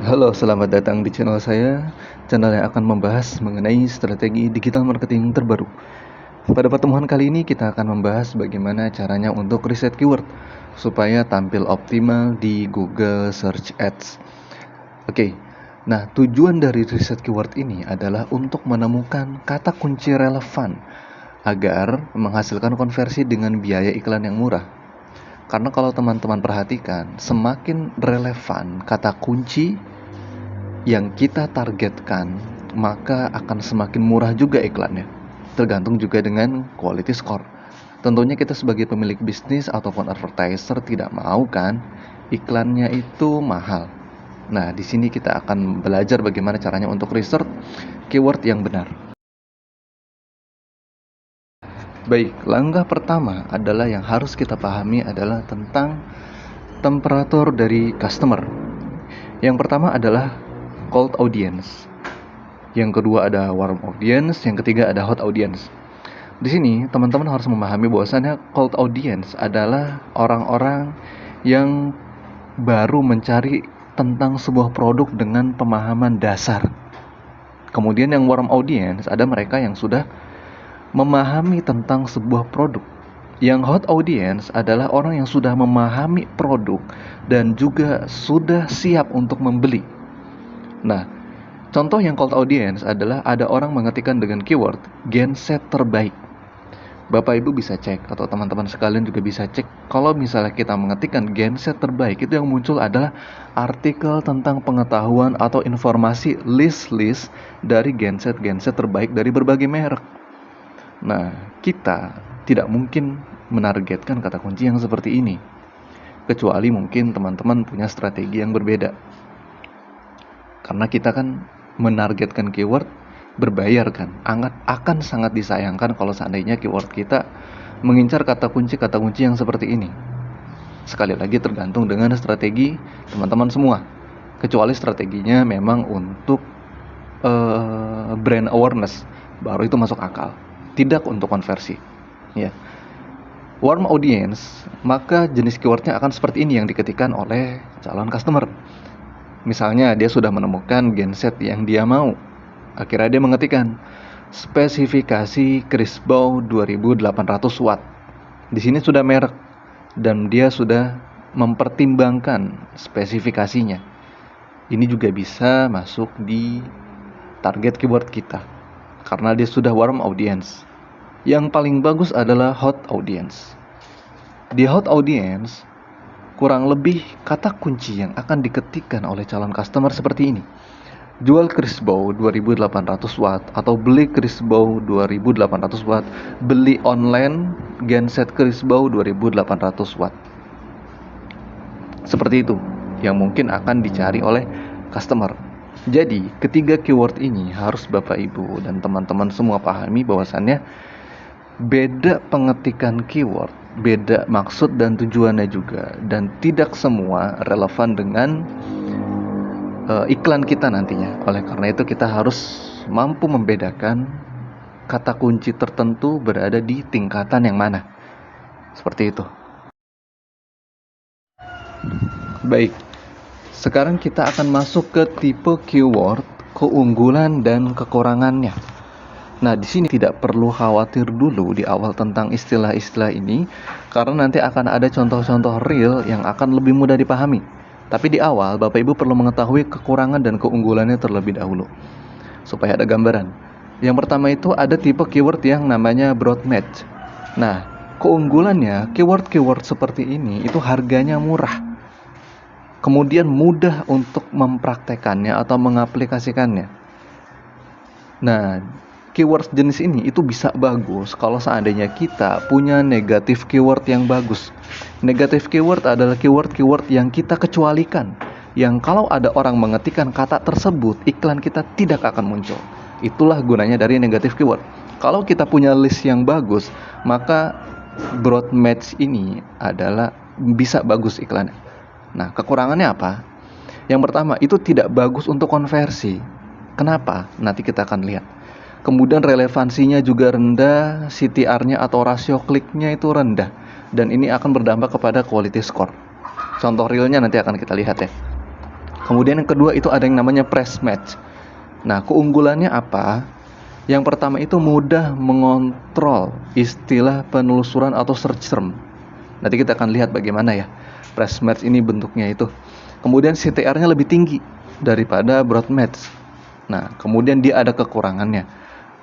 Halo, selamat datang di channel saya, channel yang akan membahas mengenai strategi digital marketing terbaru. Pada pertemuan kali ini kita akan membahas bagaimana caranya untuk riset keyword supaya tampil optimal di Google Search Ads. Oke, nah tujuan dari riset keyword ini adalah untuk menemukan kata kunci relevan agar menghasilkan konversi dengan biaya iklan yang murah. Karena kalau teman-teman perhatikan, semakin relevan kata kunci yang kita targetkan, maka akan semakin murah juga iklannya. Tergantung juga dengan quality score. Tentunya kita sebagai pemilik bisnis ataupun advertiser tidak mau kan iklannya itu mahal. Nah, di sini kita akan belajar bagaimana caranya untuk research keyword yang benar. Baik, langkah pertama adalah yang harus kita pahami adalah tentang temperatur dari customer. Yang pertama adalah cold audience. Yang kedua ada warm audience, yang ketiga ada hot audience. Di sini teman-teman harus memahami bahwasannya cold audience adalah orang-orang yang baru mencari tentang sebuah produk dengan pemahaman dasar. Kemudian yang warm audience ada mereka yang sudah memahami tentang sebuah produk. Yang hot audience adalah orang yang sudah memahami produk dan juga sudah siap untuk membeli. Nah, contoh yang cold audience adalah ada orang mengetikkan dengan keyword genset terbaik. Bapak Ibu bisa cek atau teman-teman sekalian juga bisa cek. Kalau misalnya kita mengetikkan genset terbaik, itu yang muncul adalah artikel tentang pengetahuan atau informasi list-list dari genset-genset terbaik dari berbagai merek. Nah, kita tidak mungkin menargetkan kata kunci yang seperti ini, kecuali mungkin teman-teman punya strategi yang berbeda. Karena kita kan menargetkan keyword berbayar kan, akan sangat disayangkan kalau seandainya keyword kita mengincar kata kunci yang seperti ini. Sekali lagi tergantung dengan strategi teman-teman semua, kecuali strateginya memang untuk brand awareness, baru itu masuk akal, tidak untuk konversi ya. Warm audience, maka jenis keywordnya akan seperti ini yang diketikkan oleh calon customer. Misalnya dia sudah menemukan genset yang dia mau, akhirnya dia mengetikkan spesifikasi Crisbow 2800 watt. Di sini sudah merek dan dia sudah mempertimbangkan spesifikasinya. Ini juga bisa masuk di target keyword kita karena dia sudah warm audience. Yang paling bagus adalah hot audience. Di hot audience, kurang lebih kata kunci yang akan diketikkan oleh calon customer seperti ini: jual Crisbow 2800 watt, atau beli Crisbow 2800 watt, beli online genset Crisbow 2800 watt. Seperti itu yang mungkin akan dicari oleh customer. Jadi, ketiga keyword ini harus Bapak Ibu dan teman-teman semua pahami bahwasannya beda pengetikan keyword, beda maksud dan tujuannya juga, dan tidak semua relevan dengan iklan kita nantinya. Oleh karena itu kita harus mampu membedakan kata kunci tertentu berada di tingkatan yang mana. Seperti itu. Baik, sekarang kita akan masuk ke tipe keyword, keunggulan dan kekurangannya. Nah, di sini tidak perlu khawatir dulu di awal tentang istilah-istilah ini, karena nanti akan ada contoh-contoh real yang akan lebih mudah dipahami. Tapi di awal, Bapak Ibu perlu mengetahui kekurangan dan keunggulannya terlebih dahulu, supaya ada gambaran. Yang pertama itu ada tipe keyword yang namanya broad match. Nah, keunggulannya, keyword-keyword seperti ini itu harganya murah. Kemudian mudah untuk mempraktekannya atau mengaplikasikannya. Nah, keyword jenis ini itu bisa bagus kalau seandainya kita punya negatif keyword yang bagus. Negatif keyword adalah keyword-keyword yang kita kecualikan, yang kalau ada orang mengetikkan kata tersebut, iklan kita tidak akan muncul. Itulah gunanya dari negatif keyword. Kalau kita punya list yang bagus, maka broad match ini adalah bisa bagus iklannya. Nah, kekurangannya apa? Yang pertama, itu tidak bagus untuk konversi. Kenapa? Nanti kita akan lihat. Kemudian relevansinya juga rendah, CTR-nya atau rasio kliknya itu rendah, dan ini akan berdampak kepada quality score. Contoh realnya nanti akan kita lihat ya. Kemudian yang kedua itu ada yang namanya press match. Nah, keunggulannya apa? Yang pertama itu mudah mengontrol istilah penelusuran atau search term. Nanti kita akan lihat bagaimana ya press match ini bentuknya itu. Kemudian CTR-nya lebih tinggi daripada broad match. Nah, kemudian dia ada kekurangannya.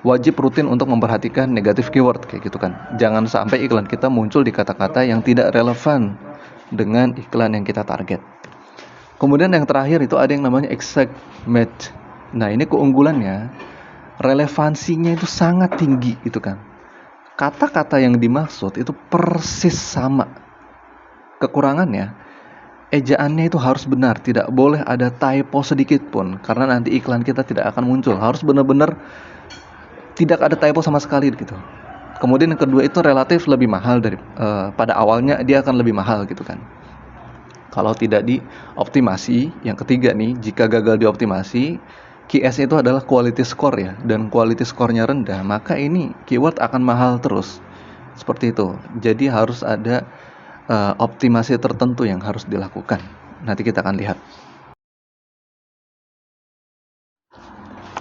Wajib rutin untuk memperhatikan negatif keyword kayak gitu kan. Jangan sampai iklan kita muncul di kata-kata yang tidak relevan dengan iklan yang kita target. Kemudian yang terakhir itu ada yang namanya exact match. Nah, ini keunggulannya, relevansinya itu sangat tinggi gitu kan. Kata-kata yang dimaksud itu persis sama. Kekurangannya, ejaannya itu harus benar, tidak boleh ada typo sedikit pun, karena nanti iklan kita tidak akan muncul. Harus benar-benar tidak ada typo sama sekali gitu. Kemudian yang kedua itu relatif lebih mahal dari pada awalnya dia akan lebih mahal gitu kan. Kalau tidak dioptimasi, yang ketiga nih, jika gagal dioptimasi, QS itu adalah quality score ya, dan quality score-nya rendah, maka ini keyword akan mahal terus. Seperti itu. Jadi harus ada optimasi tertentu yang harus dilakukan. Nanti kita akan lihat.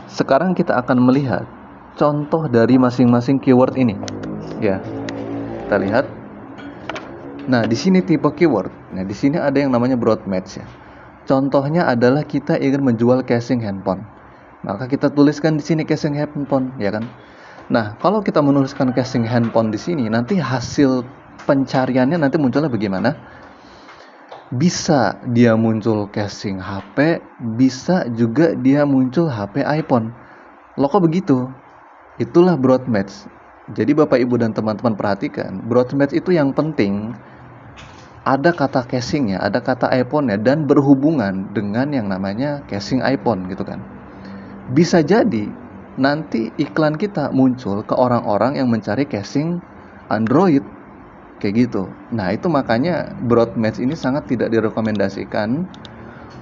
Sekarang kita akan melihat contoh dari masing-masing keyword ini. Ya. Kita lihat. Nah, di sini tipe keyword. Nah, di sini ada yang namanya broad match ya. Contohnya adalah kita ingin menjual casing handphone. Maka kita tuliskan di sini casing handphone, ya kan? Nah, kalau kita menuliskan casing handphone di sini, nanti hasil pencariannya nanti munculnya bagaimana? Bisa dia muncul casing HP, bisa juga dia muncul HP iPhone. Loh kok begitu? Itulah broad match. Jadi Bapak Ibu dan teman-teman perhatikan, broad match itu yang penting ada kata casingnya, ada kata iPhone-nya, dan berhubungan dengan yang namanya casing iPhone gitu kan. Bisa jadi nanti iklan kita muncul ke orang-orang yang mencari casing Android kayak gitu. Nah, itu makanya broad match ini sangat tidak direkomendasikan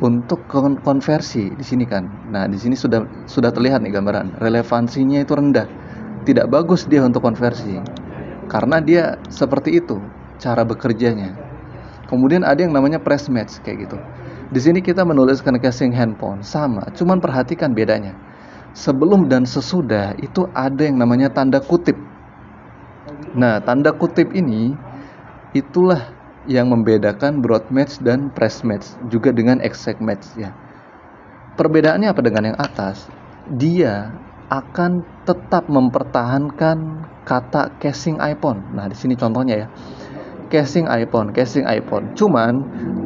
untuk konversi di sini kan. Nah, di sini sudah terlihat nih gambaran, relevansinya itu rendah. Tidak bagus dia untuk konversi. Karena dia seperti itu cara bekerjanya. Kemudian ada yang namanya press match kayak gitu. Di sini kita menuliskan casing handphone sama, cuman perhatikan bedanya. Sebelum dan sesudah itu ada yang namanya tanda kutip. Nah, tanda kutip ini itulah yang membedakan broad match dan press match, juga dengan exact match ya. Perbedaannya apa dengan yang atas? Dia akan tetap mempertahankan kata casing iPhone. Nah, di sini contohnya ya. Casing iPhone. Cuman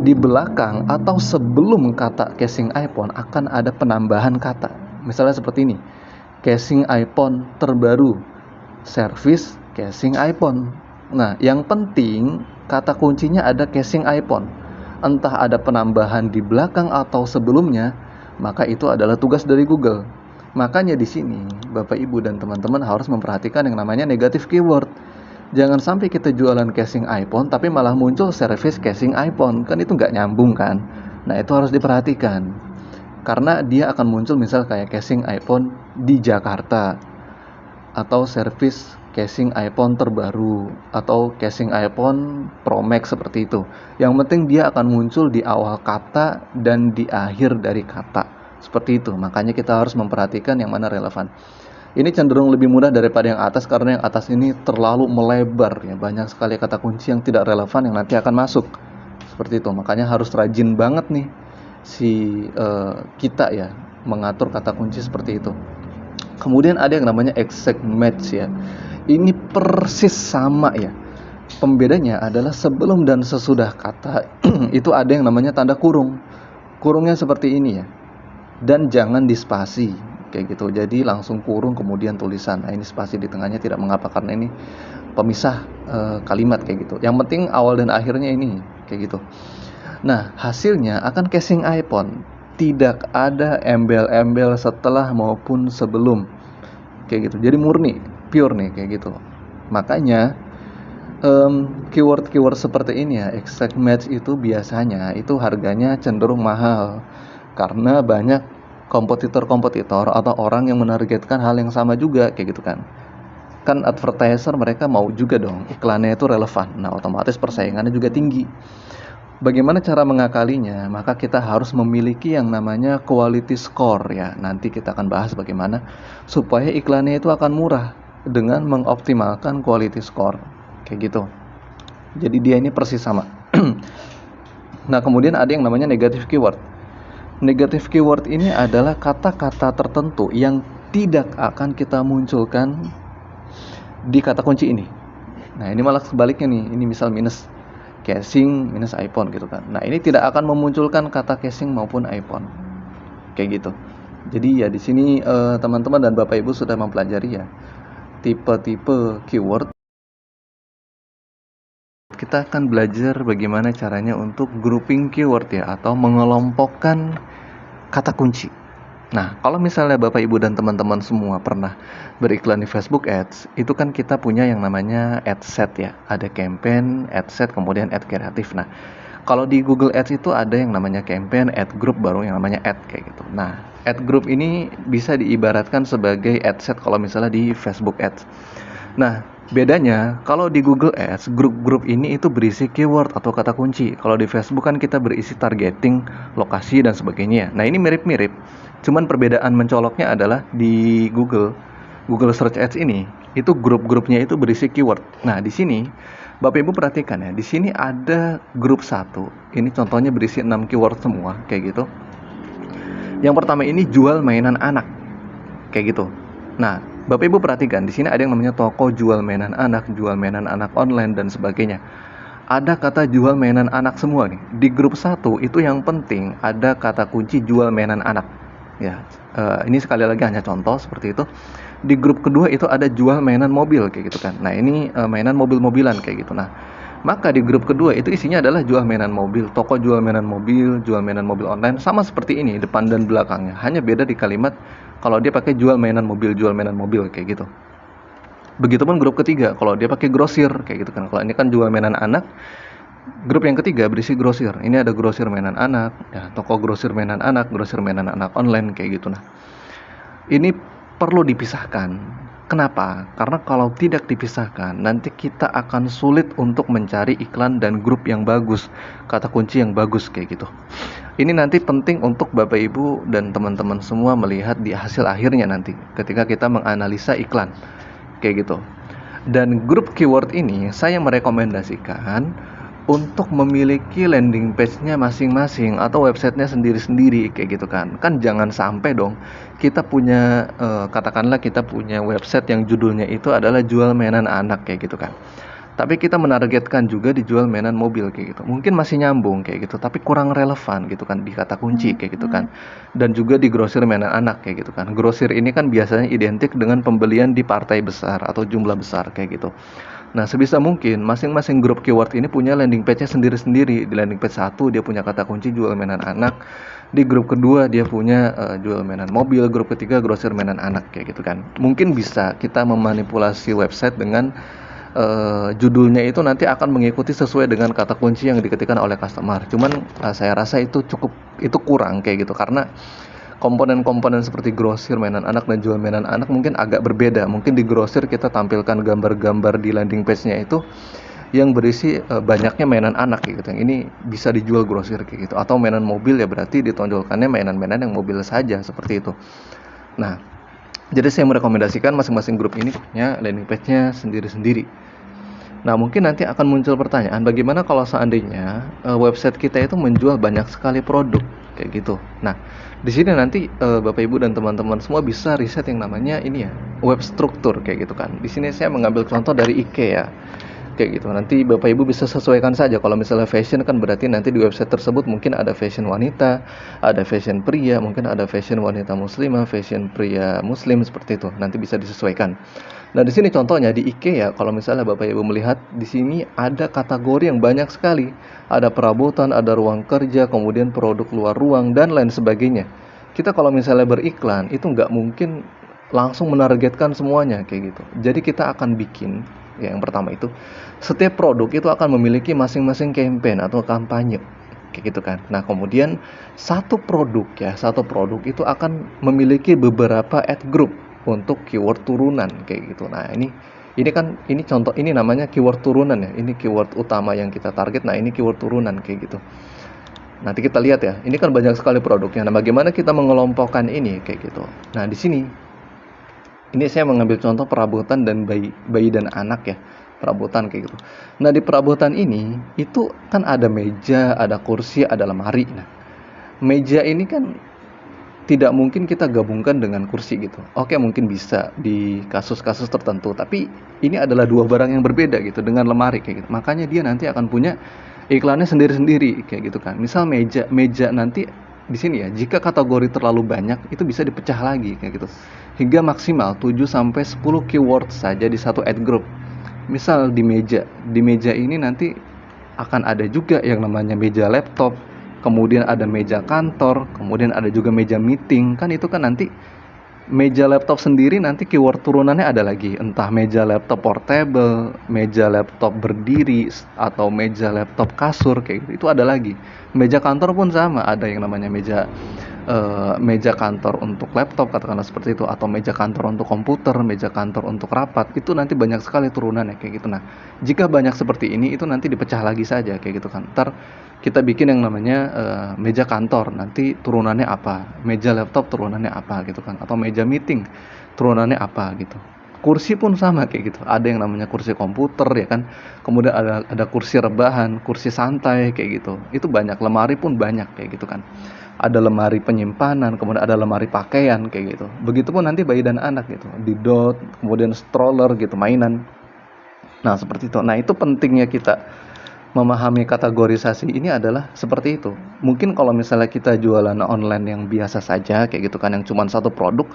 di belakang atau sebelum kata casing iPhone akan ada penambahan kata. Misalnya seperti ini. Casing iPhone terbaru. Service casing iPhone. Nah, yang penting kata kuncinya ada casing iPhone. Entah ada penambahan di belakang atau sebelumnya, maka itu adalah tugas dari Google. Makanya di sini Bapak Ibu dan teman-teman harus memperhatikan yang namanya negatif keyword. Jangan sampai kita jualan casing iPhone tapi malah muncul service casing iPhone. Kan itu nggak nyambung kan. Nah, itu harus diperhatikan. Karena dia akan muncul misal kayak casing iPhone di Jakarta, atau service casing iPhone terbaru, atau casing iPhone Pro Max seperti itu. Yang penting dia akan muncul di awal kata dan di akhir dari kata. Seperti itu. Makanya kita harus memperhatikan yang mana relevan. Ini cenderung lebih mudah daripada yang atas karena yang atas ini terlalu melebar ya. Banyak sekali kata kunci yang tidak relevan yang nanti akan masuk. Seperti itu. Makanya harus rajin banget nih kita ya mengatur kata kunci seperti itu. Kemudian ada yang namanya exact match ya. Ini persis sama ya. Pembedanya adalah sebelum dan sesudah kata itu ada yang namanya tanda kurung. Kurungnya seperti ini ya. Dan jangan dispasi kayak gitu. Jadi langsung kurung kemudian tulisan. Nah, ini spasi di tengahnya tidak mengapa karena ini pemisah kalimat kayak gitu. Yang penting awal dan akhirnya ini kayak gitu. Nah, hasilnya akan casing iPhone. Tidak ada embel-embel setelah maupun sebelum kayak gitu. Jadi murni, pure nih kayak gitu. Makanya keyword-keyword seperti ini ya, exact match itu biasanya itu harganya cenderung mahal karena banyak kompetitor atau orang yang menargetkan hal yang sama juga kayak gitu kan. Kan advertiser mereka mau juga dong iklannya itu relevan. Nah, otomatis persaingannya juga tinggi. Bagaimana cara mengakalinya? Maka kita harus memiliki yang namanya quality score ya. Nanti kita akan bahas bagaimana supaya iklannya itu akan murah dengan mengoptimalkan quality score. Kayak gitu. Jadi dia ini persis sama. Nah, kemudian ada yang namanya negative keyword. Negative keyword ini adalah kata-kata tertentu yang tidak akan kita munculkan di kata kunci ini. Nah, ini malah sebaliknya nih. Ini misal minus casing minus iPhone gitu kan. Nah, ini tidak akan memunculkan kata casing maupun iPhone. Kayak gitu. Jadi ya di sini teman-teman dan Bapak Ibu sudah mempelajari ya tipe-tipe keyword. Kita akan belajar bagaimana caranya untuk grouping keyword ya, atau mengelompokkan kata kunci. Nah, kalau misalnya Bapak Ibu dan teman-teman semua pernah beriklan di Facebook Ads, itu kan kita punya yang namanya ad set ya. Ada campaign, ad set, kemudian ad kreatif. Nah, kalau di Google Ads itu ada yang namanya campaign, ad group, baru yang namanya ad kayak gitu. Nah, ad group ini bisa diibaratkan sebagai ad set kalau misalnya di Facebook Ads. Nah, bedanya kalau di Google Ads, grup-grup ini itu berisi keyword atau kata kunci. Kalau di Facebook kan kita berisi targeting, lokasi, dan sebagainya. Nah, ini mirip-mirip. Cuman perbedaan mencoloknya adalah di Google Search Ads ini, itu grup-grupnya itu berisi keyword. Nah, di sini Bapak Ibu perhatikan ya, di sini ada grup 1. Ini contohnya berisi 6 keyword semua, kayak gitu. Yang pertama ini jual mainan anak. Kayak gitu. Nah, Bapak Ibu perhatikan, di sini ada yang namanya toko jual mainan anak online dan sebagainya. Ada kata jual mainan anak semua nih. Di grup 1 itu yang penting ada kata kunci jual mainan anak. Ya, ini sekali lagi hanya contoh seperti itu. Di grup kedua itu ada jual mainan mobil kayak gitu kan. Nah, ini mainan mobil-mobilan kayak gitu. Nah, maka di grup kedua itu isinya adalah jual mainan mobil, toko jual mainan mobil online, sama seperti ini depan dan belakangnya. Hanya beda di kalimat kalau dia pakai jual mainan mobil kayak gitu. Begitupun grup ketiga, kalau dia pakai grosir kayak gitu kan. Kalau ini kan jual mainan anak, grup yang ketiga berisi grosir. Ini ada grosir mainan anak, ya, toko grosir mainan anak online kayak gitu. Nah, ini perlu dipisahkan. Kenapa? Karena kalau tidak dipisahkan, nanti kita akan sulit untuk mencari iklan dan grup yang bagus, kata kunci yang bagus kayak gitu. Ini nanti penting untuk Bapak Ibu dan teman-teman semua melihat di hasil akhirnya nanti ketika kita menganalisa iklan kayak gitu. Dan grup keyword ini saya merekomendasikan untuk memiliki landing page-nya masing-masing atau websitenya sendiri-sendiri kayak gitu kan. Kan jangan sampai dong kita punya katakanlah kita punya website yang judulnya itu adalah jual mainan anak kayak gitu kan. Tapi kita menargetkan juga dijual mainan mobil kayak gitu. Mungkin masih nyambung kayak gitu, tapi kurang relevan gitu kan di kata kunci kayak gitu kan. Dan juga di grosir mainan anak kayak gitu kan. Grosir ini kan biasanya identik dengan pembelian di partai besar atau jumlah besar kayak gitu. Nah, sebisa mungkin masing-masing grup keyword ini punya landing page-nya sendiri-sendiri. Di landing page 1 dia punya kata kunci jual mainan anak. Di grup kedua dia punya jual mainan mobil, grup ketiga grosir mainan anak kayak gitu kan. Mungkin bisa kita memanipulasi website dengan judulnya itu nanti akan mengikuti sesuai dengan kata kunci yang diketikkan oleh customer. Cuman saya rasa itu kurang kayak gitu, karena komponen-komponen seperti grosir mainan anak dan jual mainan anak mungkin agak berbeda. Mungkin di grosir kita tampilkan gambar-gambar di landing page-nya itu yang berisi banyaknya mainan anak gitu. Yang ini bisa dijual grosir kayak gitu. Atau mainan mobil ya berarti ditonjolkannya mainan-mainan yang mobil saja seperti itu. Nah, jadi saya merekomendasikan masing-masing grup ini punya landing page-nya sendiri-sendiri. Nah, mungkin nanti akan muncul pertanyaan, bagaimana kalau seandainya website kita itu menjual banyak sekali produk kayak gitu. Nah, di sini nanti Bapak Ibu dan teman-teman semua bisa riset yang namanya ini ya, web struktur kayak gitu kan. Di sini saya mengambil contoh dari IKEA kayak gitu. Nanti Bapak Ibu bisa sesuaikan saja. Kalau misalnya fashion kan berarti nanti di website tersebut mungkin ada fashion wanita, ada fashion pria, mungkin ada fashion wanita muslimah, fashion pria muslim seperti itu. Nanti bisa disesuaikan. Nah, di sini contohnya di IKEA, kalau misalnya Bapak Ibu melihat di sini ada kategori yang banyak sekali. Ada perabotan, ada ruang kerja, kemudian produk luar ruang dan lain sebagainya. Kita kalau misalnya beriklan itu nggak mungkin langsung menargetkan semuanya kayak gitu. Jadi kita akan bikin ya, yang pertama itu setiap produk itu akan memiliki masing-masing campaign atau kampanye kayak gitu kan. Nah, kemudian satu produk itu akan memiliki beberapa ad group untuk keyword turunan kayak gitu. Nah, ini Ini contoh, ini namanya keyword turunan ya. Ini keyword utama yang kita target. Nah, ini keyword turunan kayak gitu. Nanti kita lihat ya. Ini kan banyak sekali produknya. Nah, bagaimana kita mengelompokkan ini kayak gitu. Nah, di sini ini saya mengambil contoh perabotan dan bayi dan anak ya. Perabotan kayak gitu. Nah, di perabotan ini itu kan ada meja, ada kursi, ada lemari. Nah, meja ini kan tidak mungkin kita gabungkan dengan kursi gitu. Oke, mungkin bisa di kasus-kasus tertentu, tapi ini adalah dua barang yang berbeda gitu dengan lemari kayak gitu. Makanya dia nanti akan punya iklannya sendiri-sendiri kayak gitu kan. Misal meja nanti di sini ya, jika kategori terlalu banyak itu bisa dipecah lagi kayak gitu. Hingga maksimal 7 sampai 10 keyword saja di satu ad group. Misal di meja ini nanti akan ada juga yang namanya meja laptop, kemudian ada meja kantor, kemudian ada juga meja meeting. Kan itu kan nanti meja laptop sendiri nanti keyword turunannya ada lagi, entah meja laptop portable, meja laptop berdiri, atau meja laptop kasur kayak gitu. Itu ada lagi. Meja kantor pun sama, ada yang namanya meja kantor untuk laptop katakanlah seperti itu, atau meja kantor untuk komputer, meja kantor untuk rapat. Itu nanti banyak sekali turunannya kayak gitu. Nah, jika banyak seperti ini itu nanti dipecah lagi saja kayak gitu kan. Ntar kita bikin yang namanya meja kantor, nanti turunannya apa, meja laptop turunannya apa gitu kan, atau meja meeting turunannya apa gitu. Kursi pun sama kayak gitu, ada yang namanya kursi komputer ya kan, kemudian ada kursi rebahan, kursi santai kayak gitu. Itu banyak. Lemari pun banyak kayak gitu kan, ada lemari penyimpanan, kemudian ada lemari pakaian kayak gitu. Begitupun nanti bayi dan anak gitu, di dot, kemudian stroller gitu, mainan. Nah, seperti itu. Nah, itu pentingnya kita memahami kategorisasi ini adalah seperti itu. Mungkin kalau misalnya kita jualan online yang biasa saja kayak gitu kan, yang cuma satu produk,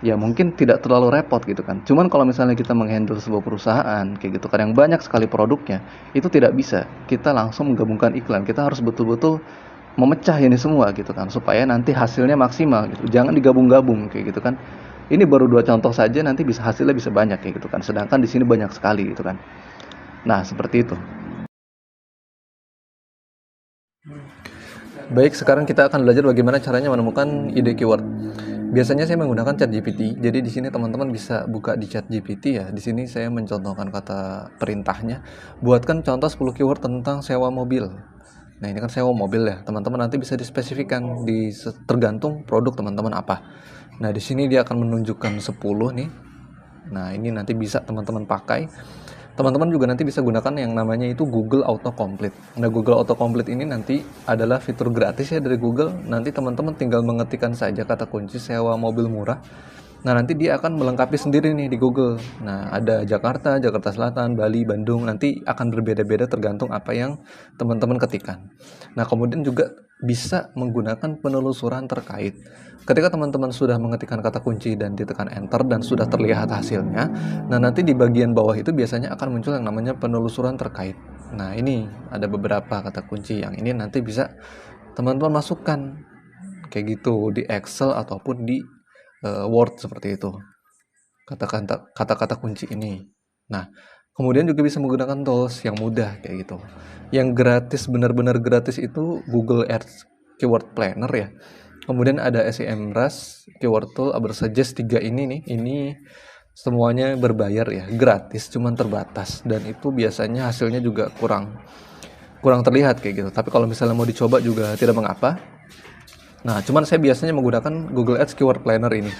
ya mungkin tidak terlalu repot gitu kan. Cuman kalau misalnya kita menghandle sebuah perusahaan kayak gitu kan, yang banyak sekali produknya, itu tidak bisa kita langsung menggabungkan iklan. Kita harus betul-betul memecah ini semua gitu kan, supaya nanti hasilnya maksimal gitu. Jangan digabung-gabung kayak gitu kan. Ini baru dua contoh saja, nanti bisa hasilnya bisa banyak kayak gitu kan. Sedangkan di sini banyak sekali gitu kan. Nah, seperti itu. Baik, sekarang kita akan belajar bagaimana caranya menemukan ide keyword. Biasanya saya menggunakan ChatGPT. Jadi di sini teman-teman bisa buka di ChatGPT ya. Di sini saya mencontohkan kata perintahnya. Buatkan contoh 10 keyword tentang sewa mobil. Nah, ini kan sewa mobil ya. Teman-teman nanti bisa dispesifikan tergantung produk teman-teman apa. Nah, di sini dia akan menunjukkan 10 nih. Nah, ini nanti bisa teman-teman pakai. Teman-teman juga nanti bisa gunakan yang namanya itu Google Autocomplete. Nah, Google Autocomplete ini nanti adalah fitur gratis ya dari Google. Nanti teman-teman tinggal mengetikkan saja kata kunci sewa mobil murah. Nah, nanti dia akan melengkapi sendiri nih di Google. Nah, ada Jakarta, Jakarta Selatan, Bali, Bandung. Nanti akan berbeda-beda tergantung apa yang teman-teman ketikkan. Nah, kemudian juga bisa menggunakan penelusuran terkait. Ketika teman-teman sudah mengetikkan kata kunci dan ditekan enter dan sudah terlihat hasilnya, nah nanti di bagian bawah itu biasanya akan muncul yang namanya penelusuran terkait. Nah, ini ada beberapa kata kunci yang ini nanti bisa teman-teman masukkan kayak gitu di Excel ataupun di Word seperti itu. Kata-kata kunci ini. Nah, kemudian juga bisa menggunakan tools yang mudah kayak gitu. Yang gratis, benar-benar gratis itu Google Ads Keyword Planner ya. Kemudian ada SEMrush, Keyword Tool, Ubersuggest 3 ini nih. Ini semuanya berbayar ya, gratis, cuman terbatas, dan itu biasanya hasilnya juga kurang terlihat kayak gitu. Tapi kalau misalnya mau dicoba juga tidak mengapa. Nah, cuman saya biasanya menggunakan Google Ads Keyword Planner ini.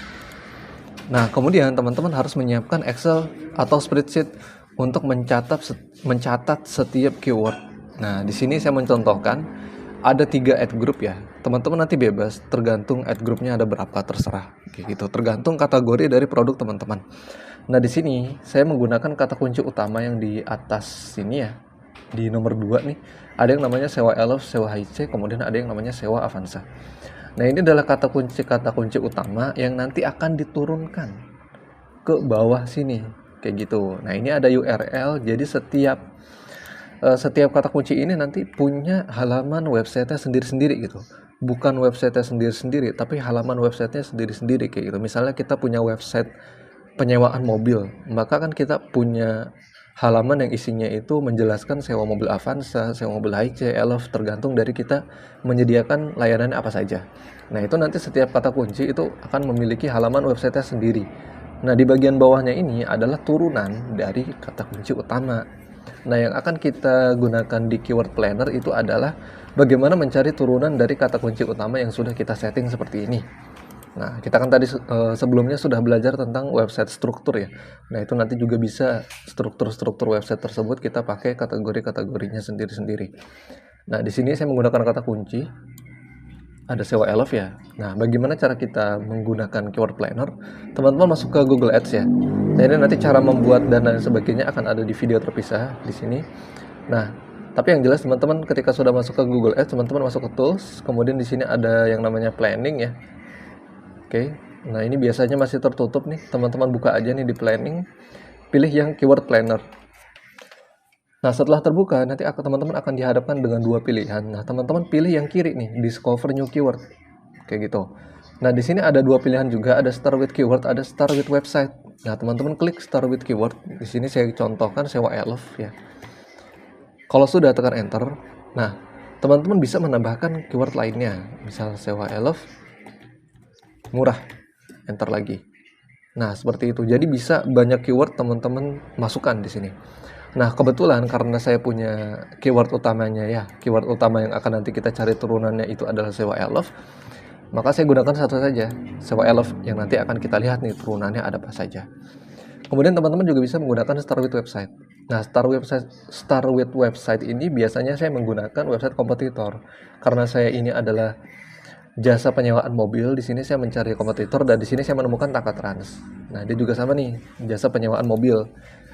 Nah, kemudian teman-teman harus menyiapkan Excel atau spreadsheet untuk mencatat setiap keyword. Nah, di sini saya mencontohkan ada 3 ad group ya. Teman-teman nanti bebas, tergantung ad groupnya ada berapa, terserah gitu. Tergantung kategori dari produk teman-teman. Nah, di sini saya menggunakan kata kunci utama yang di atas sini ya. Di nomor 2 nih, ada yang namanya sewa Elf, sewa HC, kemudian ada yang namanya sewa Avanza. Nah, ini adalah kata kunci utama yang nanti akan diturunkan ke bawah sini kayak gitu. Nah, ini ada URL, jadi setiap kata kunci ini nanti punya halaman websitenya sendiri-sendiri gitu. Bukan websitenya sendiri-sendiri, tapi halaman websitenya sendiri-sendiri kayak gitu. Misalnya kita punya website penyewaan mobil, maka kan kita punya halaman yang isinya itu menjelaskan sewa mobil Avanza, sewa mobil HC, Elf, tergantung dari kita menyediakan layanan apa saja. Nah, itu nanti setiap kata kunci itu akan memiliki halaman websitenya sendiri. Nah, di bagian bawahnya ini adalah turunan dari kata kunci utama. Nah, yang akan kita gunakan di keyword planner itu adalah bagaimana mencari turunan dari kata kunci utama yang sudah kita setting seperti ini. Nah, kita kan tadi sebelumnya sudah belajar tentang website struktur ya. Nah, itu nanti juga bisa struktur-struktur website tersebut kita pakai kategori-kategorinya sendiri-sendiri. Nah, di sini saya menggunakan kata kunci, ada sewa elf ya. Nah, bagaimana cara kita menggunakan keyword planner? Teman-teman masuk ke Google Ads ya. Nah, ini nanti cara membuat dan lain sebagainya akan ada di video terpisah di sini. Nah, tapi yang jelas teman-teman ketika sudah masuk ke Google Ads, teman-teman masuk ke tools, kemudian di sini ada yang namanya planning ya. Oke. Nah, ini biasanya masih tertutup nih. Teman-teman buka aja nih di planning, pilih yang keyword planner. Nah, setelah terbuka, nanti teman-teman akan dihadapkan dengan dua pilihan. Nah, teman-teman pilih yang kiri nih, discover new keyword. Kayak gitu. Nah, di sini ada dua pilihan juga, ada start with keyword, ada start with website. Nah, teman-teman klik start with keyword. Di sini saya contohkan sewa elf ya. Kalau sudah tekan enter, nah, teman-teman bisa menambahkan keyword lainnya. Misal sewa elf murah. Enter lagi. Nah, seperti itu. Jadi bisa banyak keyword teman-teman masukkan di sini. Nah, kebetulan karena saya punya keyword utamanya ya, keyword utama yang akan nanti kita cari turunannya itu adalah sewa elf, maka saya gunakan satu saja, sewa elf, yang nanti akan kita lihat nih turunannya ada apa saja. Kemudian teman-teman juga bisa menggunakan start with website. Nah, start with website ini biasanya saya menggunakan website kompetitor. Karena saya ini adalah jasa penyewaan mobil, di sini saya mencari kompetitor dan di sini saya menemukan Takatrans. Nah, dia juga sama nih, jasa penyewaan mobil.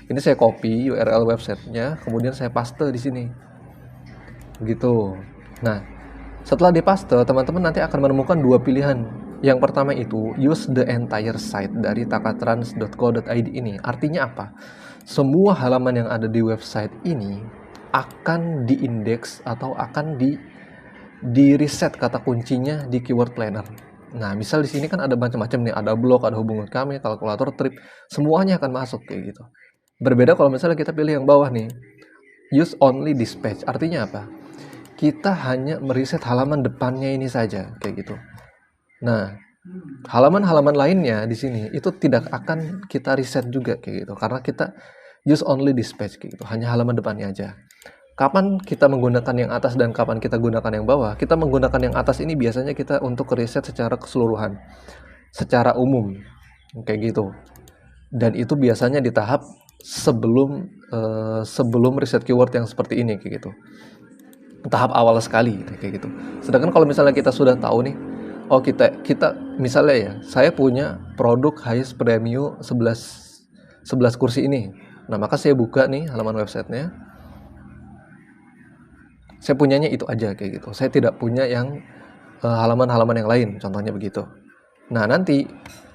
Ini saya copy URL websitenya, kemudian saya paste di sini. Gitu. Nah, setelah dipaste, teman-teman nanti akan menemukan dua pilihan. Yang pertama itu, use the entire site dari takatrans.co.id ini. Artinya apa? Semua halaman yang ada di website ini akan diindeks atau akan di reset kata kuncinya di keyword planner. Nah, misal di sini kan ada macam-macam nih, ada blog, ada hubungan kami, kalkulator, trip, semuanya akan masuk kayak gitu. Berbeda kalau misalnya kita pilih yang bawah nih, use only dispatch. Artinya apa? Kita hanya meriset halaman depannya ini saja, kayak gitu. Nah, halaman-halaman lainnya di sini itu tidak akan kita riset juga kayak gitu, karena kita use only dispatch kayak gitu, hanya halaman depannya aja. Kapan kita menggunakan yang atas dan kapan kita gunakan yang bawah? Kita menggunakan yang atas ini biasanya kita untuk riset secara keseluruhan, secara umum, kayak gitu. Dan itu biasanya di tahap sebelum riset keyword yang seperti ini kayak gitu, tahap awal sekali kayak gitu. Sedangkan kalau misalnya kita sudah tahu nih, oh kita misalnya ya, saya punya produk highest premium 11 kursi ini. Nah, maka saya buka nih halaman websitenya, saya punyanya itu aja kayak gitu, saya tidak punya yang halaman-halaman yang lain, contohnya begitu. Nah, nanti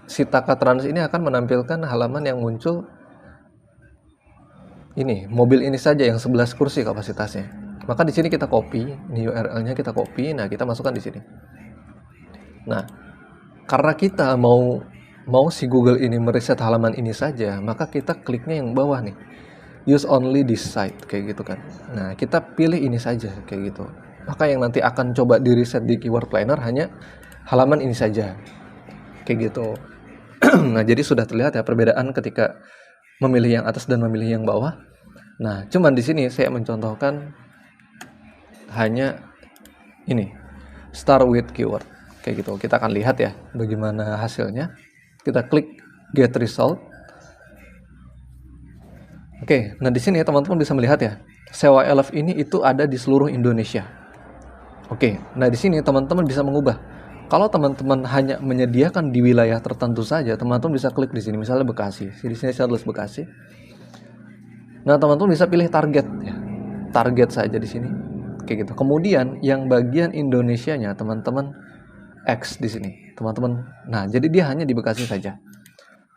si Takatrans ini akan menampilkan halaman yang muncul ini, mobil ini saja yang 11 kursi kapasitasnya. Maka di sini kita copy, ini URL-nya kita copy, nah kita masukkan di sini. Nah, karena kita mau si Google ini meriset halaman ini saja, maka kita kliknya yang bawah nih. Use only this site kayak gitu kan. Nah, kita pilih ini saja kayak gitu. Maka yang nanti akan coba di reset di keyword planner hanya halaman ini saja. Kayak gitu. Nah, jadi sudah terlihat ya perbedaan ketika memilih yang atas dan memilih yang bawah. Nah, cuman di sini saya mencontohkan hanya ini, start with keyword. Kayak gitu. Kita akan lihat ya bagaimana hasilnya. Kita klik get result. Oke, nah di sini teman-teman bisa melihat ya, sewa elf ini itu ada di seluruh Indonesia. Oke, nah di sini teman-teman bisa mengubah. Kalau teman-teman hanya menyediakan di wilayah tertentu saja, teman-teman bisa klik di sini, misalnya Bekasi. Di sini saya tulis Bekasi. Nah, teman-teman bisa pilih target ya. Target saja di sini. Kayak gitu. Kemudian yang bagian Indonesianya teman-teman X di sini. Teman-teman. Nah, jadi dia hanya di Bekasi saja.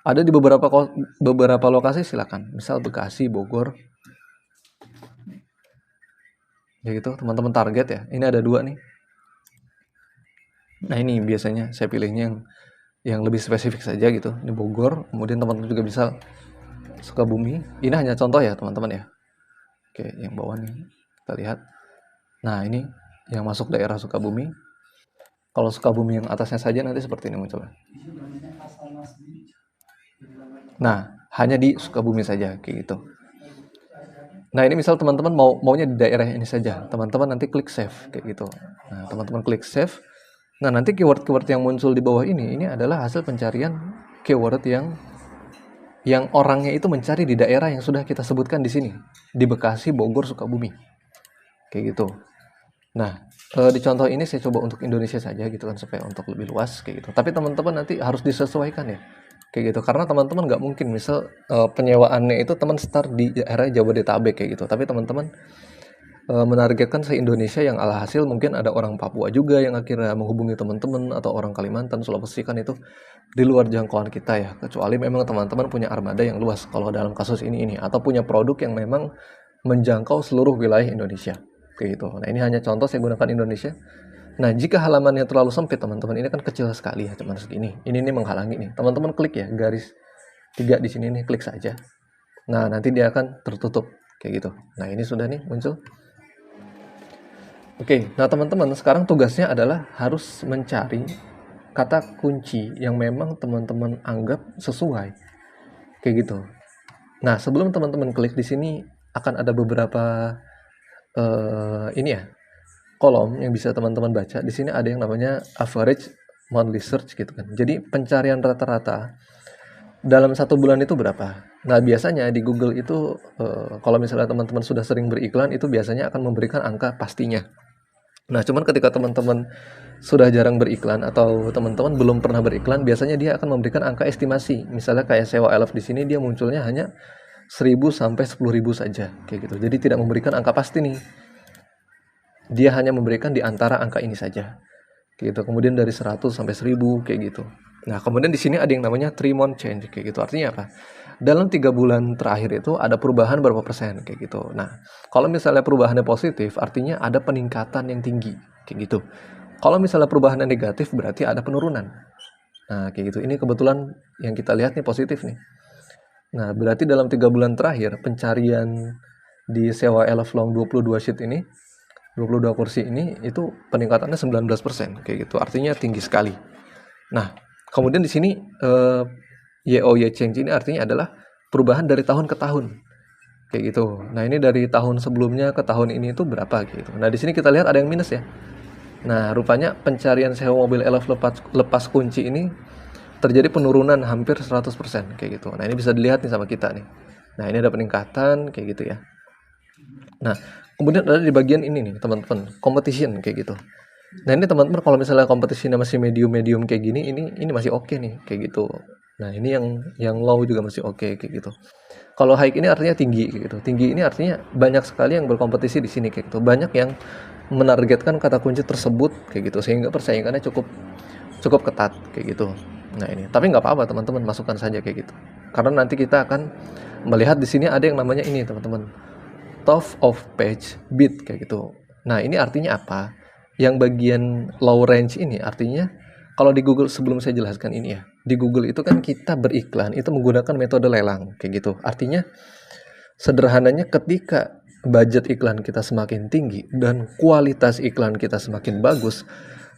Ada di beberapa lokasi silakan. Misal Bekasi, Bogor. Ya gitu, teman-teman target ya. Ini ada 2 nih. Nah, ini biasanya saya pilihnya yang lebih spesifik saja gitu. Ini Bogor, kemudian teman-teman juga bisa Sukabumi. Ini hanya contoh ya, teman-teman ya. Oke, yang bawah nih kita lihat. Nah, ini yang masuk daerah Sukabumi. Kalau Sukabumi yang atasnya saja nanti seperti ini muncul. Nah, hanya di Sukabumi saja kayak gitu. Nah, ini misal teman-teman maunya di daerah ini saja. Teman-teman nanti klik save kayak gitu. Nah, teman-teman klik save. Nah, nanti keyword-keyword yang muncul di bawah ini adalah hasil pencarian keyword yang orangnya itu mencari di daerah yang sudah kita sebutkan di sini, di Bekasi, Bogor, Sukabumi. Kayak gitu. Nah, di contoh ini saya coba untuk Indonesia saja gitu kan, supaya untuk lebih luas kayak gitu. Tapi teman-teman nanti harus disesuaikan ya. Kayak gitu. Karena teman-teman nggak mungkin misal penyewaannya itu teman start di daerah Jabodetabek kayak gitu. Tapi teman-teman menargetkan se-Indonesia, yang alhasil mungkin ada orang Papua juga yang akhirnya menghubungi teman-teman, atau orang Kalimantan, Sulawesi, kan itu di luar jangkauan kita ya. Kecuali memang teman-teman punya armada yang luas kalau dalam kasus ini, atau punya produk yang memang menjangkau seluruh wilayah Indonesia kayak gitu. Nah, ini hanya contoh saya gunakan Indonesia. Nah, jika halamannya terlalu sempit teman-teman, ini kan kecil sekali ya, cuma segini. Ini menghalangi nih. Teman-teman klik ya garis 3 di sini nih, klik saja. Nah, nanti dia akan tertutup kayak gitu. Nah, ini sudah nih muncul. Oke, nah teman-teman sekarang tugasnya adalah harus mencari kata kunci yang memang teman-teman anggap sesuai kayak gitu. Nah, sebelum teman-teman klik di sini akan ada beberapa ini ya, kolom yang bisa teman-teman baca. Di sini ada yang namanya average monthly search gitu kan. Jadi pencarian rata-rata dalam 1 bulan itu berapa? Nah, biasanya di Google itu kalau misalnya teman-teman sudah sering beriklan, itu biasanya akan memberikan angka pastinya. Nah, cuman ketika teman-teman sudah jarang beriklan atau teman-teman belum pernah beriklan, biasanya dia akan memberikan angka estimasi. Misalnya kayak sewa elf di sini, dia munculnya hanya 1.000 sampai 10.000 saja kayak gitu. Jadi tidak memberikan angka pasti nih. Dia hanya memberikan di antara angka ini saja. Kayak gitu. Kemudian dari 100 sampai 1.000 kayak gitu. Nah, kemudian di sini ada yang namanya 3-month change kayak gitu. Artinya apa? Dalam 3 bulan terakhir itu ada perubahan berapa persen kayak gitu. Nah, kalau misalnya perubahannya positif, artinya ada peningkatan yang tinggi kayak gitu. Kalau misalnya perubahannya negatif, berarti ada penurunan. Nah, kayak gitu. Ini kebetulan yang kita lihat nih positif nih. Nah, berarti dalam 3 bulan terakhir pencarian di sewa elf long 22 sheet ini, 22 kursi ini, itu peningkatannya 19% kayak gitu. Artinya tinggi sekali. Nah, kemudian di sini YoY change ini artinya adalah perubahan dari tahun ke tahun kayak gitu. Nah, ini dari tahun sebelumnya ke tahun ini itu berapa gitu. Nah, di sini kita lihat ada yang minus ya. Nah, rupanya pencarian sewa mobil elf lepas kunci ini terjadi penurunan hampir 100% kayak gitu. Nah, ini bisa dilihat nih sama kita nih. Nah, ini ada peningkatan kayak gitu ya. Nah, kemudian ada di bagian ini nih teman-teman, competition kayak gitu. Nah, ini teman-teman kalau misalnya kompetisinya masih medium kayak gini, ini masih oke nih kayak gitu. Nah, ini yang low juga masih oke kayak gitu. Kalau high ini artinya tinggi kayak gitu. Tinggi ini artinya banyak sekali yang berkompetisi di sini kayak gitu. Banyak yang menargetkan kata kunci tersebut kayak gitu, sehingga persaingannya cukup ketat kayak gitu. Nah, ini tapi nggak apa-apa teman-teman, masukkan saja kayak gitu. Karena nanti kita akan melihat di sini ada yang namanya ini teman-teman, top of page bid kayak gitu. Nah, ini artinya apa? Yang bagian low range ini artinya, kalau di Google, sebelum saya jelaskan ini ya, di Google itu kan kita beriklan itu menggunakan metode lelang kayak gitu. Artinya sederhananya, ketika budget iklan kita semakin tinggi dan kualitas iklan kita semakin bagus,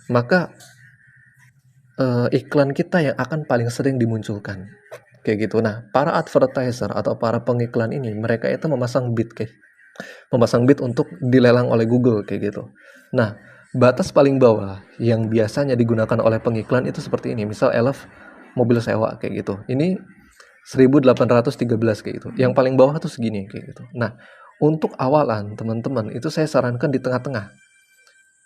maka iklan kita yang akan paling sering dimunculkan kayak gitu. Nah, para advertiser atau para pengiklan ini, mereka itu memasang bid untuk dilelang oleh Google kayak gitu. Nah, batas paling bawah yang biasanya digunakan oleh pengiklan itu seperti ini. Misal elf mobil sewa kayak gitu. Ini 1813 kayak gitu. Yang paling bawah tuh segini kayak gitu. Nah, untuk awalan teman-teman itu saya sarankan di tengah-tengah.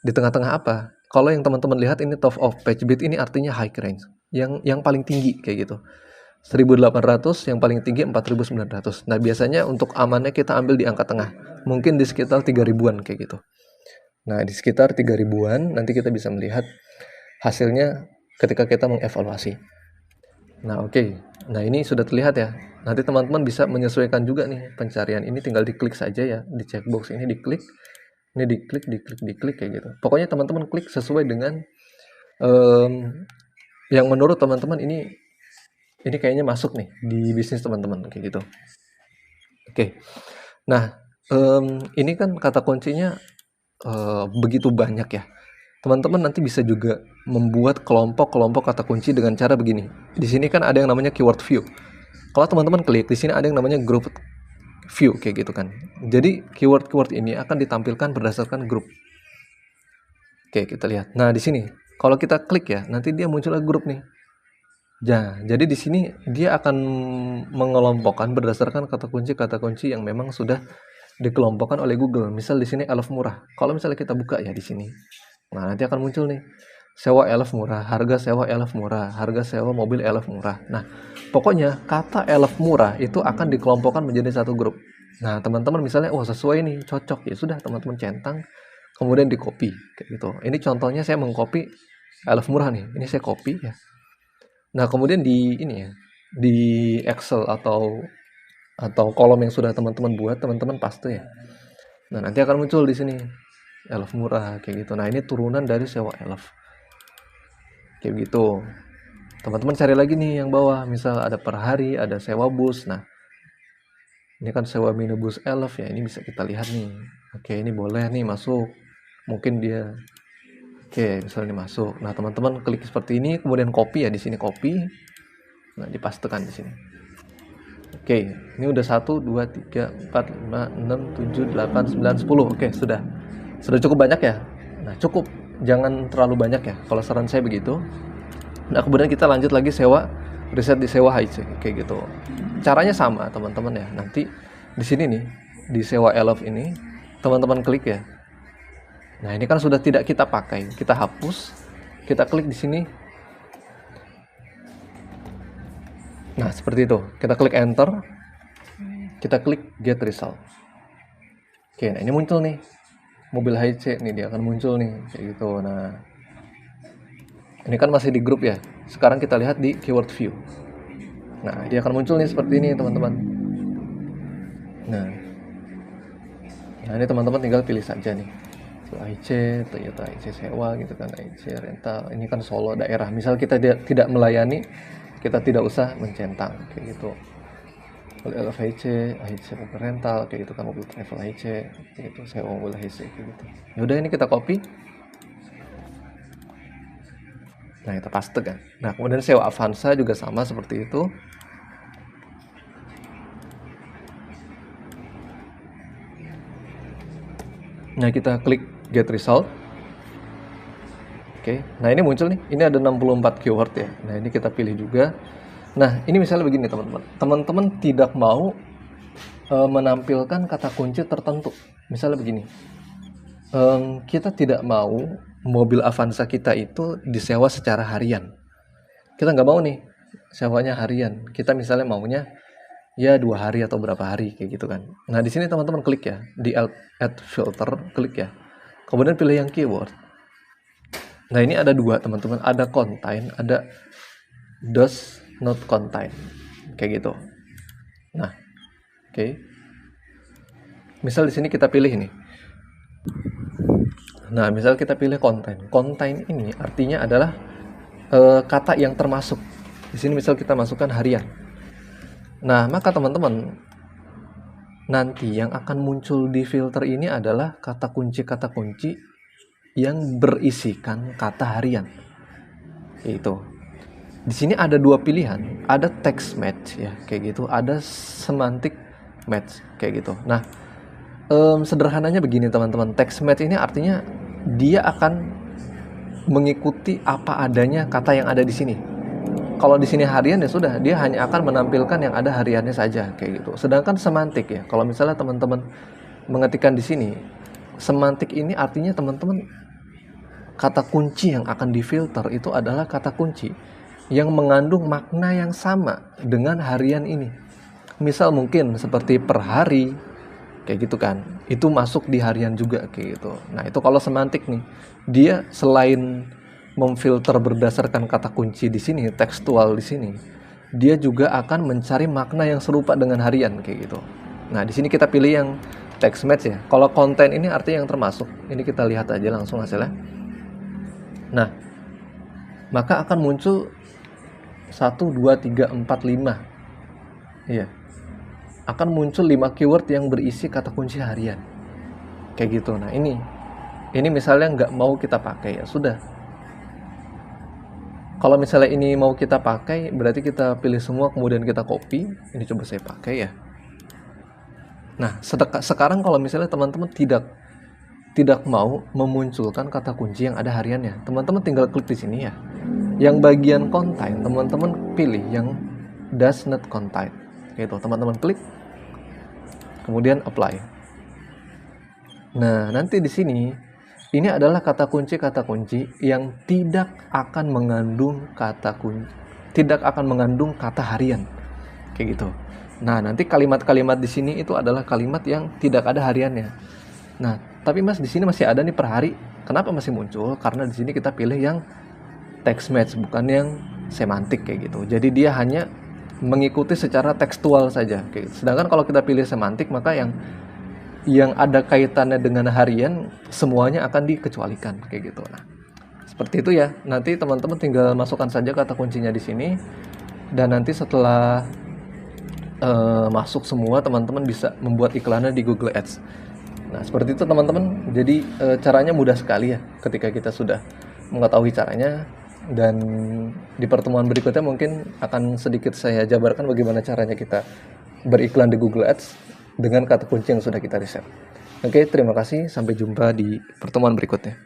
Di tengah-tengah apa? Kalau yang teman-teman lihat ini top of page bid, ini artinya high range. Yang paling tinggi kayak gitu. 1.800, yang paling tinggi 4.900. Nah, biasanya untuk amannya kita ambil di angka tengah. Mungkin di sekitar 3.000-an kayak gitu. Nah, di sekitar 3.000-an nanti kita bisa melihat hasilnya ketika kita mengevaluasi. Nah, oke. Nah, ini sudah terlihat ya. Nanti teman-teman bisa menyesuaikan juga nih pencarian ini, tinggal diklik saja ya. Di checkbox ini diklik. Ini diklik kayak gitu. Pokoknya teman-teman klik sesuai dengan yang menurut teman-teman ini kayaknya masuk nih di bisnis teman-teman kayak gitu. Oke. Nah, ini kan kata kuncinya begitu banyak ya. Teman-teman nanti bisa juga membuat kelompok-kelompok kata kunci dengan cara begini. Di sini kan ada yang namanya keyword view. Kalau teman-teman klik di sini ada yang namanya group view kayak gitu kan. Jadi keyword-keyword ini akan ditampilkan berdasarkan grup. Oke, kita lihat. Nah, di sini kalau kita klik ya, nanti dia muncul grup nih. Jadi di sini dia akan mengelompokkan berdasarkan kata kunci yang memang sudah dikelompokkan oleh Google. Misal di sini elf murah. Kalau misalnya kita buka ya di sini. Nah, nanti akan muncul nih. Sewa elf murah, harga sewa elf murah, harga sewa mobil elf murah. Nah, pokoknya kata elf murah itu akan dikelompokkan menjadi satu grup. Nah, teman-teman misalnya, sesuai nih, cocok. Ya sudah, teman-teman centang, kemudian di copy kayak gitu. Ini contohnya saya mengcopy elf murah nih. Ini saya copy ya. Nah, kemudian di ini ya, di Excel atau kolom yang sudah teman-teman buat, teman-teman paste ya. Nah, nanti akan muncul di sini elf murah kayak gitu. Nah, ini turunan dari sewa elf. Kayak gitu. Teman-teman cari lagi nih yang bawah, misal ada per hari, ada sewa bus. Nah, ini kan sewa minibus elf ya, ini bisa kita lihat nih. Oke, ini boleh nih masuk. Mungkin dia misalnya ini masuk. Nah, teman-teman klik seperti ini, kemudian copy ya, di sini copy. Nah, dipastekan di sini. Oke, ini udah 1, 2, 3, 4, 5, 6, 7, 8, 9, 10. Oke, sudah cukup banyak ya. Nah, cukup, jangan terlalu banyak ya, kalau saran saya begitu. Nah, kemudian kita lanjut lagi riset di sewa HIC kayak gitu. Caranya sama teman-teman ya. Nanti di sini nih, di sewa elf ini, teman-teman klik ya. Nah, ini kan sudah tidak kita pakai, kita hapus, kita klik di sini. Nah, seperti itu. Kita klik enter, kita klik get result. Oke, nah ini muncul nih mobil HIC nih, dia akan muncul nih kayak gitu. Nah, ini kan masih di grup ya. Sekarang kita lihat di keyword view. Nah, dia akan muncul nih seperti ini teman-teman. Nah, ini teman-teman tinggal pilih saja nih. HIC, Toyota HIC sewa gitu kan, HIC rental. Ini kan Solo daerah. Misal kita tidak melayani, kita tidak usah mencentang kayak gitu. Mobil HIC mobil rental kayak gitu kan, mobil travel HIC kayak gitu, sewa mobil HIC kayak gitu. Ya udah, ini kita copy. Nah, kita paste kan. Nah, kemudian sewa Avanza juga sama seperti itu. Nah, kita klik get result. Oke, nah ini muncul nih. Ini ada 64 keyword ya. Nah, ini kita pilih juga. Nah, ini misalnya begini teman-teman. Teman-teman tidak mau menampilkan kata kunci tertentu. Misalnya begini. Kita tidak mau mobil Avanza kita itu disewa secara harian. Kita nggak mau nih sewanya harian. Kita misalnya maunya ya 2 hari atau berapa hari kayak gitu kan. Nah, di sini teman-teman klik ya di add filter, klik ya. Kemudian pilih yang keyword. Nah, ini ada 2 teman-teman, ada contain, ada does not contain kayak gitu. Nah, oke. Misal di sini kita pilih ini. Nah, misal kita pilih contain. Contain ini artinya adalah kata yang termasuk. Di sini misal kita masukkan harian. Nah, maka teman-teman nanti yang akan muncul di filter ini adalah kata kunci yang berisikan kata harian. Itu. Di sini ada 2 pilihan, ada text match ya, kayak gitu, ada semantic match kayak gitu. Nah, sederhananya begini teman-teman, text match ini artinya dia akan mengikuti apa adanya kata yang ada di sini. Kalau di sini harian ya sudah, dia hanya akan menampilkan yang ada hariannya saja kayak gitu. Sedangkan semantik ya, kalau misalnya teman-teman mengetikkan di sini, semantik ini artinya teman-teman kata kunci yang akan difilter itu adalah kata kunci yang mengandung makna yang sama dengan harian ini. Misal mungkin seperti per hari kayak gitu kan, itu masuk di harian juga kayak gitu. Nah, itu kalau semantik nih, dia selain memfilter berdasarkan kata kunci di sini, tekstual di sini, dia juga akan mencari makna yang serupa dengan harian kayak gitu. Nah, di sini kita pilih yang text match ya. Kalau konten ini artinya yang termasuk. Ini kita lihat aja langsung hasilnya. Nah, maka akan muncul 1, 2, 3, 4, 5. Iya. Akan muncul 5 keyword yang berisi kata kunci harian. Kayak gitu. Nah, ini misalnya nggak mau kita pakai ya sudah. Kalau misalnya ini mau kita pakai, berarti kita pilih semua kemudian kita copy. Ini coba saya pakai ya. Nah, sekarang kalau misalnya teman-teman tidak mau memunculkan kata kunci yang ada hariannya, teman-teman tinggal klik di sini ya. Yang bagian contain, teman-teman pilih yang does not contain. Gitu, teman-teman klik, kemudian apply. Nah, nanti di sini ini adalah kata kunci yang tidak akan mengandung kata harian. Kayak gitu. Nah, nanti kalimat-kalimat di sini itu adalah kalimat yang tidak ada hariannya. Nah, tapi Mas di sini masih ada nih per hari. Kenapa masih muncul? Karena di sini kita pilih yang text match, bukan yang semantik kayak gitu. Jadi dia hanya mengikuti secara tekstual saja. Kayak gitu. Sedangkan kalau kita pilih semantik, maka yang ada kaitannya dengan harian semuanya akan dikecualikan kayak gitu. Nah, seperti itu ya. Nanti teman-teman tinggal masukkan saja kata kuncinya di sini, dan nanti setelah masuk semua, teman-teman bisa membuat iklannya di Google Ads. Nah, seperti itu teman-teman. Jadi caranya mudah sekali ya ketika kita sudah mengetahui caranya, dan di pertemuan berikutnya mungkin akan sedikit saya jabarkan bagaimana caranya kita beriklan di Google Ads dengan kata kunci yang sudah kita riset. Oke, terima kasih. Sampai jumpa di pertemuan berikutnya.